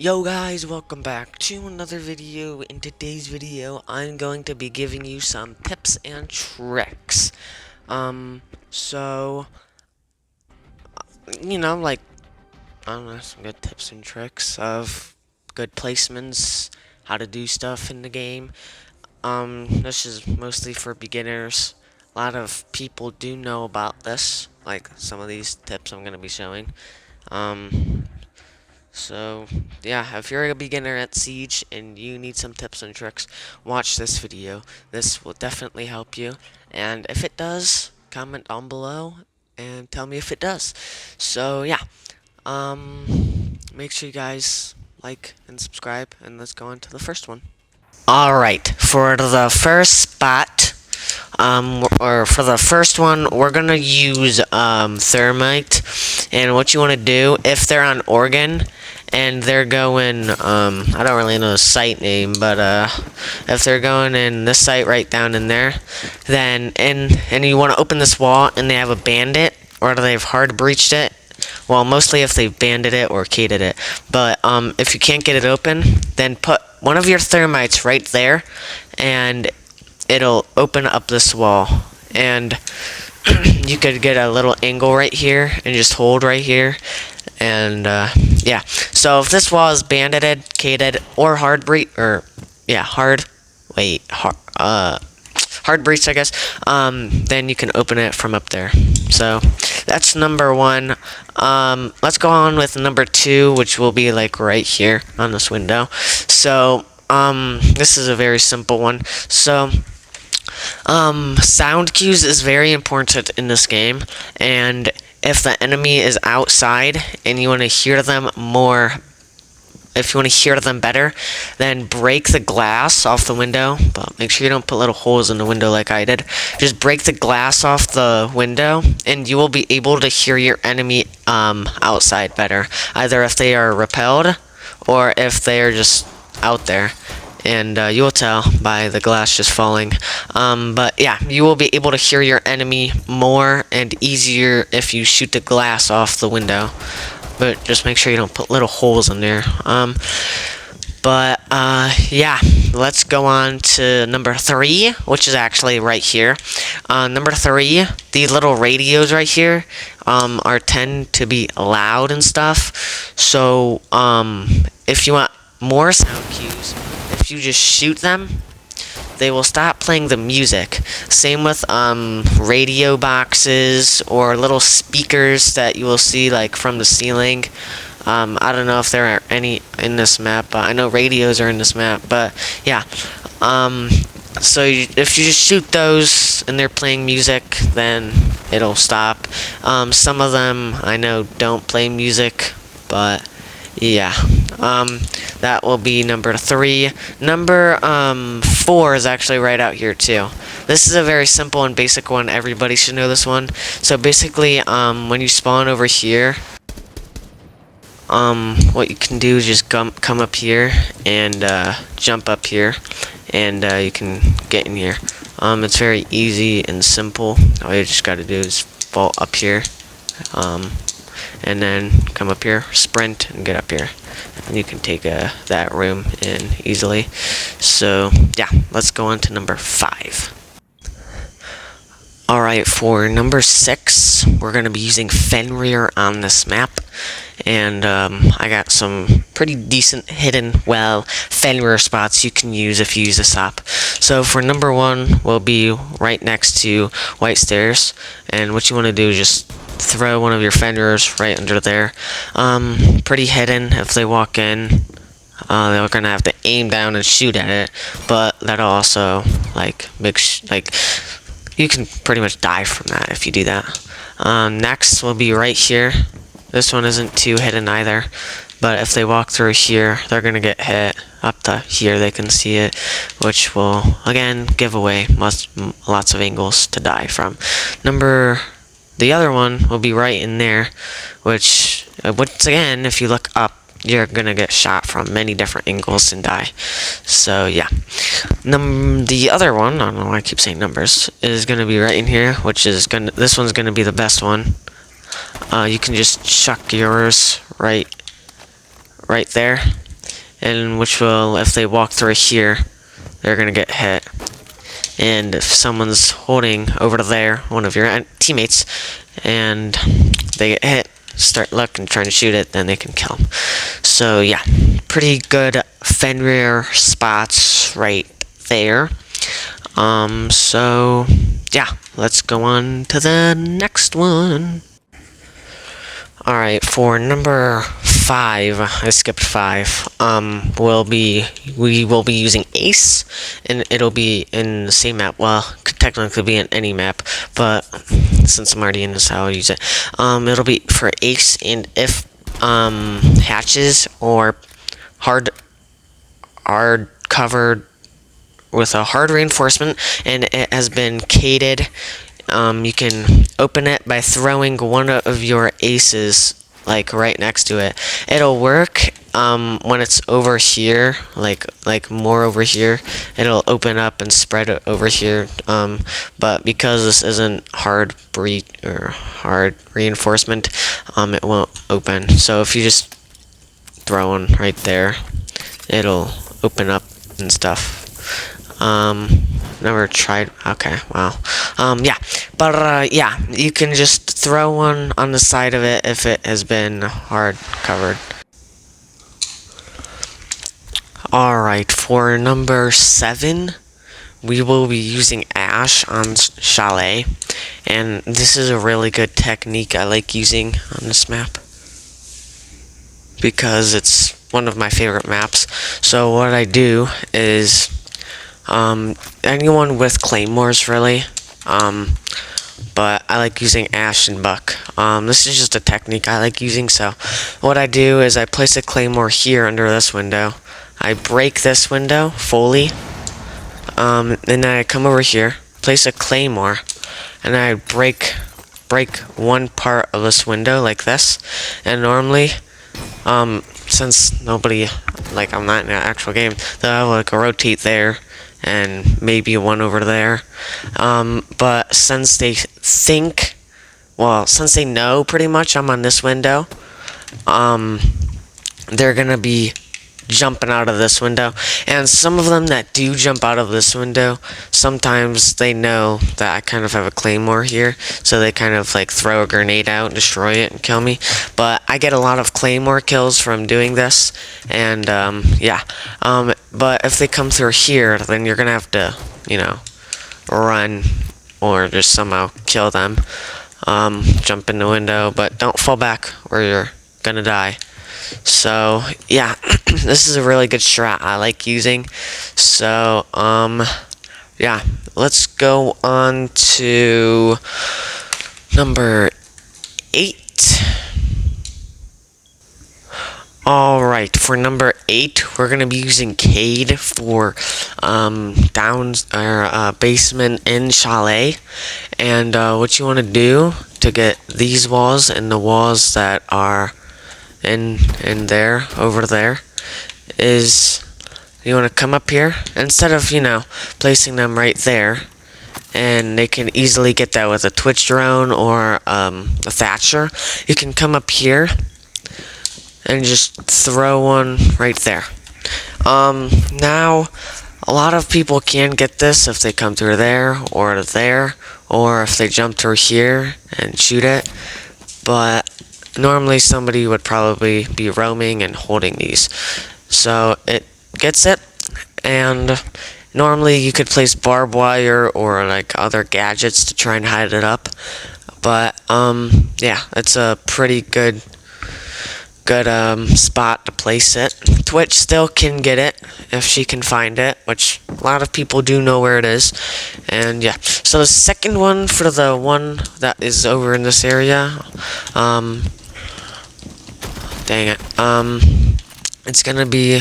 Yo guys, welcome back to another video. In today's video, I'm going to be giving you some tips and tricks. So, like, I don't know, some good tips and tricks of good placements, how to do stuff in the game. This is mostly for beginners. A lot of people do know about this, like some of these tips I'm going to be showing. So, yeah, if you're a beginner at Siege and you need some tips and tricks, watch this video. This will definitely help you. And if it does, comment down below and tell me if it does. So, yeah, make sure you guys like and subscribe, and let's go on to the first one. Alright, for the first spot, or for the first one, we're gonna use, Thermite. And what you want to do, if they're on Oregon, and they're going, I don't really know the site name, but, if they're going in this site right down in there, then, and you want to open this wall, and they have a bandit, or they've hard breached it, well, mostly if they've banded it or cated it, but, if you can't get it open, then put one of your thermites right there, and it'll open up this wall, and you could get a little angle right here, and just hold right here, and, yeah. So if this wall is banded, cated, or hard breach, or, yeah, hard breach, I guess, then you can open it from up there. So that's number one. Let's go on with number two, which will be like right here on this window. So, this is a very simple one. So, sound cues is very important in this game, and if the enemy is outside and you want to hear them more, if you want to hear them better, then break the glass off the window, but make sure you don't put little holes in the window like I did. Just break the glass off the window, and you will be able to hear your enemy outside better, either if they are repelled or if they are just out there. And you will tell by the glass just falling. But yeah, you will be able to hear your enemy more and easier if you shoot the glass off the window. But just make sure you don't put little holes in there. Yeah, let's go on to number three, which is actually right here. Number three, these little radios right here tend to be loud and stuff. So if you want more sound cues, if you just shoot them, they will stop playing the music. Same with radio boxes or little speakers that you will see like from the ceiling. I don't know if there are any in this map, but I know radios are in this map. But yeah, so if you just shoot those and they're playing music, then it'll stop. Some of them I know don't play music, but yeah, that will be number three. Number four is actually right out here too. This is a very simple and basic one. Everybody should know this one. So basically, when you spawn over here, what you can do is just come up here and jump up here, and you can get in here. It's very easy and simple. All you just got to do is fall up here. And then come up here, sprint, and get up here. And you can take that room in easily. So, yeah, let's go on to number five. Alright, for number six, we're going to be using Fenrir on this map. And I got some pretty decent hidden, Fenrir spots you can use if you use this op. So for number one, we'll be right next to White Stairs. And what you want to do is just throw one of your Fenrirs right under there. Pretty hidden. If they walk in, they're gonna have to aim down and shoot at it. But that'll also you can pretty much die from that if you do that. Next will be right here. This one isn't too hidden either, but if they walk through here, they're gonna get hit. Up to here, they can see it, which will again give away lots of angles to die from. The other one will be right in there, which, once again, if you look up, you're gonna get shot from many different angles and die. So, yeah. The other one, I don't know why I keep saying numbers, is gonna be right in here, this one's gonna be the best one. You can just chuck yours right there, and which will, if they walk through here, they're gonna get hit. And if someone's holding over to there, one of your teammates, and they get hit, start looking, trying to shoot it, then they can kill them. So yeah, pretty good Fenrir spots right there. So yeah, let's go on to the next one. Alright, for number 5, I skipped 5, we will be using Ace, and it'll be in the same map. Well, could technically be in any map, but since I'm already in this, I'll use it. It'll be for Ace, and if hatches or hard covered with a hard reinforcement and it has been cated, you can open it by throwing one of your aces like right next to it. It'll work when it's over here, like more over here. It'll open up and spread it over here. But because this isn't hard reinforcement, it won't open. So if you just throw one right there, it'll open up and stuff. Never tried. Okay, wow. Yeah, but yeah, you can just throw one on the side of it if it has been hard covered. Alright, for number 7, we will be using Ash on Chalet, and this is a really good technique I like using on this map because it's one of my favorite maps. So what I do is, anyone with claymores really, but I like using Ash and Buck. This is just a technique I like using. So what I do is I place a claymore here under this window. I break this window fully, and then I come over here, place a claymore, and I break one part of this window like this. And normally, since nobody, like, I'm not in an actual game, they'll have like a rotate there and maybe one over there. But since they since they know pretty much I'm on this window, they're gonna be jumping out of this window. And some of them that do jump out of this window, sometimes they know that I kind of have a claymore here, so they kind of like throw a grenade out and destroy it and kill me. But I get a lot of claymore kills from doing this, and yeah. But if they come through here, then you're gonna have to, you know, run or just somehow kill them. Jump in the window, but don't fall back or you're gonna die. So yeah, this is a really good strat I like using. So yeah, let's go on to number 8. Alright, for number 8, we're gonna be using Cade for basement in Chalet. And what you want to do to get these walls and the walls that are in there, over there, is you want to come up here, instead of, you know, placing them right there, and they can easily get that with a Twitch drone or a Thatcher. You can come up here and just throw one right there. Now, a lot of people can get this if they come through there, or if they jump through here and shoot it, but normally somebody would probably be roaming and holding these. So it gets it, and normally you could place barbed wire or like other gadgets to try and hide it up. But yeah, it's a pretty good spot to place it. Twitch still can get it if she can find it, which a lot of people do know where it is. And yeah, so the second one, for the one that is over in this area, dang it, it's gonna be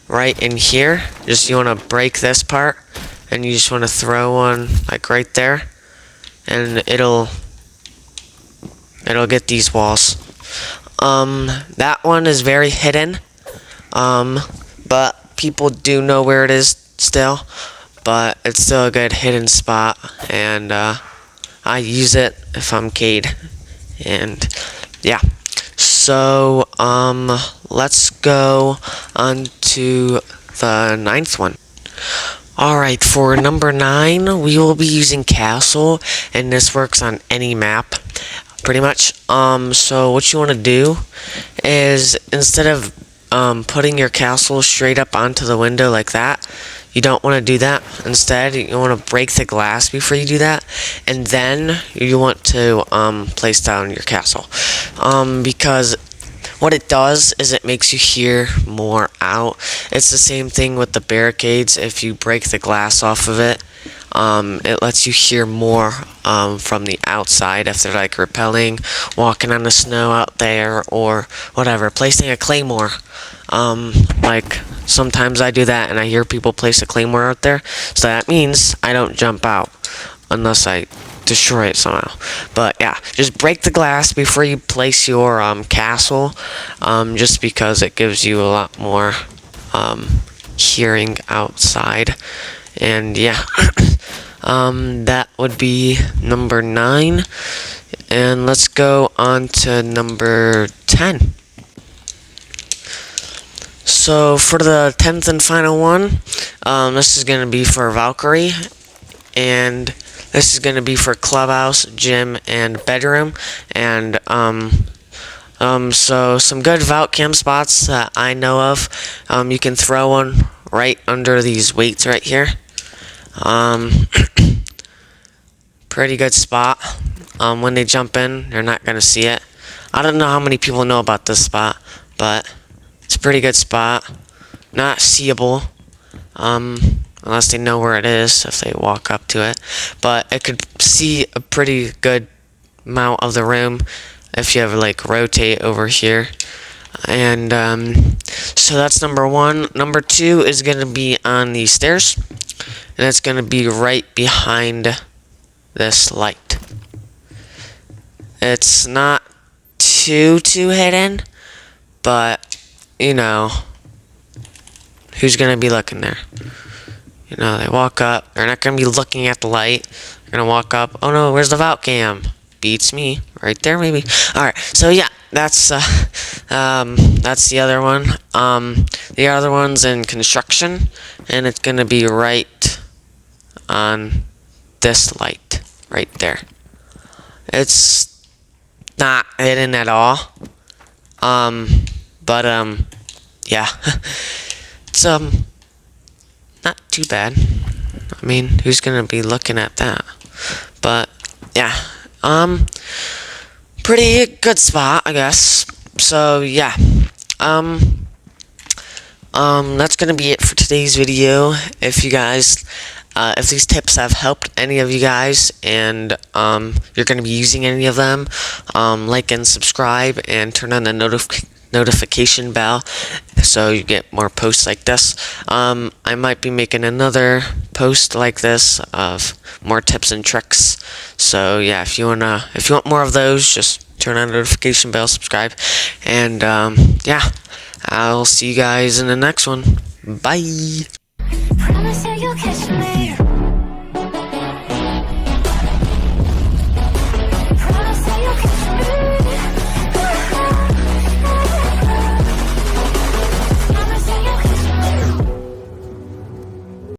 right in here. Just, you want to break this part, and you just want to throw one like right there, and it'll get these walls. That one is very hidden, but people do know where it is still, but it's still a good hidden spot, and I use it if I'm Cade. And yeah, so let's go on to the 9th one. Alright, for number 9, we will be using Castle, and this works on any map, pretty much. So what you want to do is, instead of putting your castle straight up onto the window like that, you don't want to do that. Instead, you want to break the glass before you do that, and then you want to place down your castle. Because what it does is it makes you hear more out. It's the same thing with the barricades. If you break the glass off of it, it lets you hear more from the outside if they're like rappelling, walking on the snow out there, or whatever. Placing a claymore. Like sometimes I do that and I hear people place a claymore out there, so that means I don't jump out unless I destroy it somehow. But yeah, just break the glass before you place your castle, just because it gives you a lot more hearing outside. And yeah, that would be number 9, and let's go on to number 10. So for the 10th and final one, this is going to be for Valkyrie, and this is going to be for clubhouse, gym, and bedroom. And so some good Valk cam spots that I know of. You can throw one right under these weights right here. Pretty good spot. When they jump in, they're not going to see it. I don't know how many people know about this spot, but it's a pretty good spot. Not seeable, unless they know where it is, if they walk up to it. But it could see a pretty good amount of the room if you have like rotate over here. And so that's number 1. Number 2 is going to be on the stairs, and it's going to be right behind this light. It's not too hidden, but you know, who's going to be looking there? You know, they walk up, they're not going to be looking at the light. They're going to walk up, oh no, where's the Valk cam? Beats me. Right there, maybe. Alright, so yeah, that's the other one. The other one's in construction, and it's going to be right on this light, right there. It's not hidden at all. But yeah, it's not too bad. I mean, who's gonna be looking at that? But yeah, pretty good spot, I guess. So yeah, that's gonna be it for today's video. If you guys, if these tips have helped any of you guys, and you're gonna be using any of them, like and subscribe, and turn on the notification bell so you get more posts like this. I might be making another post like this of more tips and tricks. So yeah, if you want more of those, just turn on the notification bell, subscribe, and yeah, I'll see you guys in the next one. Bye.